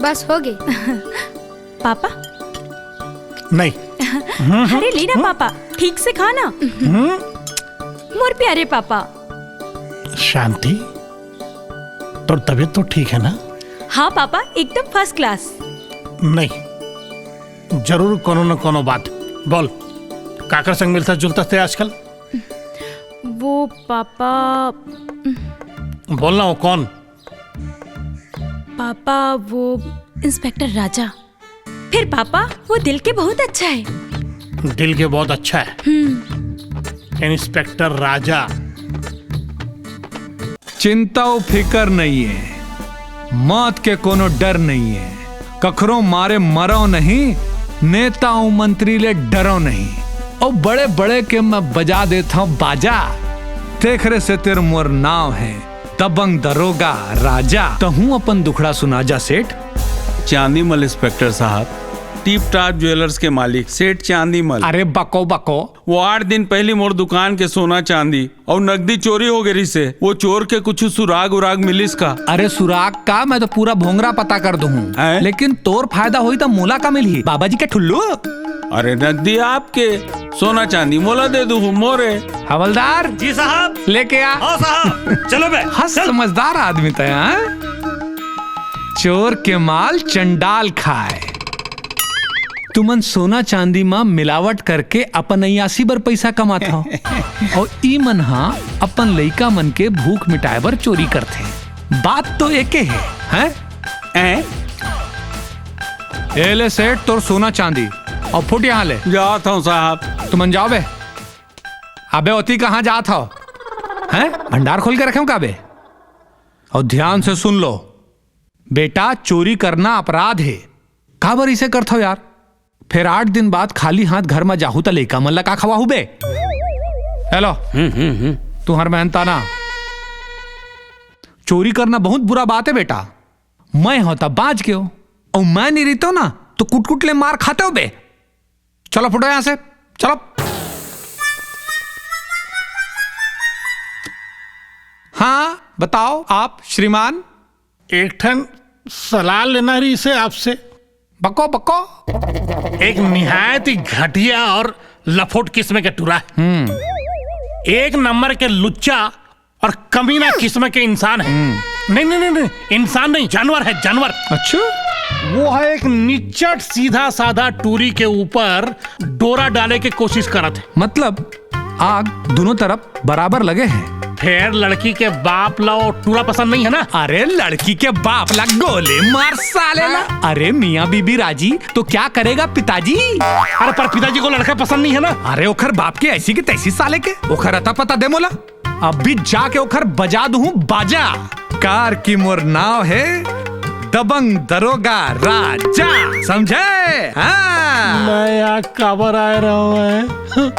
बस हो गई। पापा नहीं। अरे लेना पापा, ठीक से खाना। मोर प्यारे पापा। शांति, तो तबीयत तो ठीक है ना? हाँ पापा, एकदम फर्स्ट क्लास। नहीं, जरूर कोनो न कोनो बात। बोल, काकर संग मिलता जुलता थे आजकल? वो पापा, बोलना, वो कौन? पापा वो इंस्पेक्टर राजा। फिर पापा वो दिल के बहुत अच्छा है। दिल के बहुत अच्छा है। इंस्पेक्टर राजा। चिंता और फिकर नहीं है, मौत के कोनो डर नहीं है, कखरों मारे मरो नहीं, नेताओं मंत्री ले डरो नहीं। और बड़े बड़े के मैं बजा देता हूँ बाजा, तेखरे से तेरे मोर नाव है दबंग दरोगा राजा। तो हूँ अपन दुखड़ा सुना जा सेठ। चांदीमल इंस्पेक्टर साहब, टीप टाप ज्वेलर्स के मालिक सेठ चांदीमल। अरे बको बको, वो 8 दिन पहले मोर दुकान के सोना चांदी और नकदी चोरी हो गई से। वो चोर के कुछ सुराग उराग मिलिस का? अरे सुराग का मैं तो पूरा भोंगरा पता कर दूँ, लेकिन तोर फायदा हुई तो मोला का मिली बाबा जी के ठुल्लू। अरे नकदी आपके, सोना चांदी मोला दे दू मोरे। हवलदार जी साहब। लेके आ। हाँ साहब, चलो बे। हाँ, समझदार आदमी था। चोर के माल चंडाल खाए। तुमन सोना चांदी में मिलावट करके अपन 89 बर पैसा कमाता हो और ई मन हा अपन लइका मन के भूख मिटाए बर चोरी करते। बात तो एक है, हैं? ए ले सेठ तोर सोना चांदी और फुट यहाँ ले। जाता हूँ साहब। तुमन जाओ बे। अबे ओती कहाँ जात हो? हैं? भंडार खोल के रखे का बे? और ध्यान से सुन लो बेटा, चोरी करना अपराध है। काबर इसे करते हो यार? फिर 8 दिन बाद खाली हाथ घर में जाहू तो लेका मल्ला का खवाहू बे? हेलो, तू हर मेहनता ना। चोरी करना बहुत बुरा बात है बेटा। मैं होता बाज के हो और मैं नहीं रहता ना तो कुट कुट ले मार खाते हो बे। चलो फुटो यहां से, चलो। हाँ बताओ आप श्रीमान। एक ठन सलाह लेना रही से आपसे। बको बको। एक निहायत ही घटिया और लफोट किस्म के टुरा है। एक नंबर के लुच्चा और कमीना किस्म के इंसान है। नहीं नहीं नहीं नहीं, इंसान नहीं, जानवर है, जानवर। अच्छा, वो है एक निच्चट सीधा साधा टूरी के ऊपर डोरा डाले के कोशिश करत है। मतलब आग दोनों तरफ बराबर लगे हैं। फिर लड़की के बाप ला टूरा पसंद नहीं है ना? अरे लड़की के बाप ला गोले मार साले ला। अरे मियाँ बीबी राजी तो क्या करेगा पिताजी? अरे पर पिताजी को लड़का पसंद नहीं है ना? अरे ओखर बाप के ऐसी की तैसी साले के ओखर अता पता दे मोला। अभी जाके ओखर बजा दूं बाजा। कार की मोर नाव है दबंग दरोगा राजा, समझे? हाँ। मैं यहाँ काबर आ रहा हूँ।